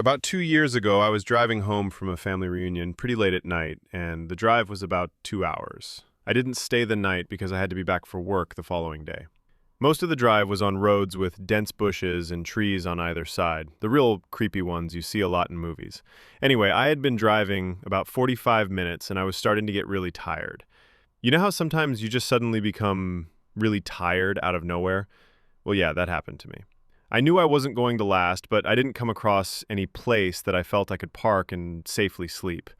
About 2 years ago, I was driving home from a family reunion pretty late at night, and the drive was about 2 hours. I didn't stay the night because I had to be back for work the following day. Most of the drive was on roads with dense bushes and trees on either side, the real creepy ones you see a lot in movies. Anyway, I had been driving about 45 minutes and I was starting to get really tired. You know how sometimes you just suddenly become really tired out of nowhere? Well, yeah, that happened to me. I knew I wasn't going to last, but I didn't come across any place that I felt I could park and safely sleep.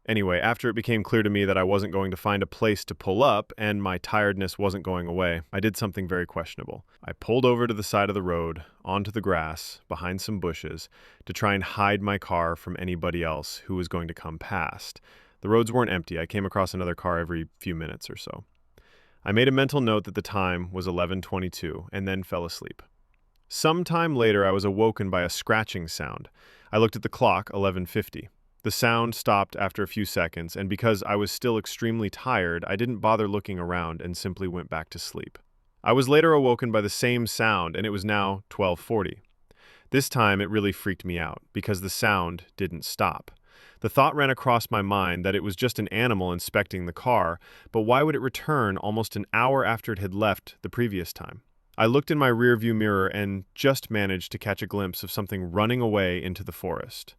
Anyway, after it became clear to me that I wasn't going to find a place to pull up and my tiredness wasn't going away, I did something very questionable. I pulled over to the side of the road, onto the grass, behind some bushes, to try and hide my car from anybody else who was going to come past. The roads weren't empty. I came across another car every few minutes or so. I made a mental note that the time was 11:22 and then fell asleep. Sometime later, I was awoken by a scratching sound. I looked at the clock, 11:50. The sound stopped after a few seconds, and because I was still extremely tired, I didn't bother looking around and simply went back to sleep. I was later awoken by the same sound, and it was now 12:40. This time, it really freaked me out, because the sound didn't stop. The thought ran across my mind that it was just an animal inspecting the car, but why would it return almost an hour after it had left the previous time? I looked in my rearview mirror and just managed to catch a glimpse of something running away into the forest.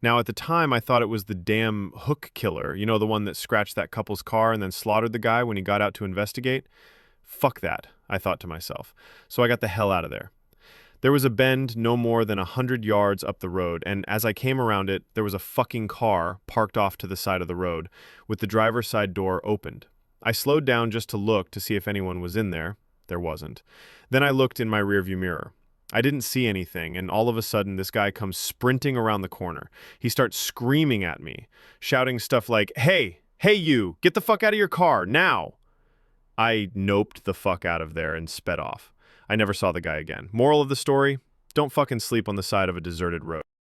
Now, at the time, I thought it was the damn hook killer, you know, the one that scratched that couple's car and then slaughtered the guy when he got out to investigate. Fuck that, I thought to myself. So I got the hell out of there. There was a bend no more than 100 yards up the road, and as I came around it, there was a fucking car parked off to the side of the road, with the driver's side door opened. I slowed down just to look to see if anyone was in there. There wasn't. Then I looked in my rearview mirror. I didn't see anything, and all of a sudden this guy comes sprinting around the corner. He starts screaming at me, shouting stuff like, hey you, get the fuck out of your car, now! I noped the fuck out of there and sped off. I never saw the guy again. Moral of the story, don't fucking sleep on the side of a deserted road.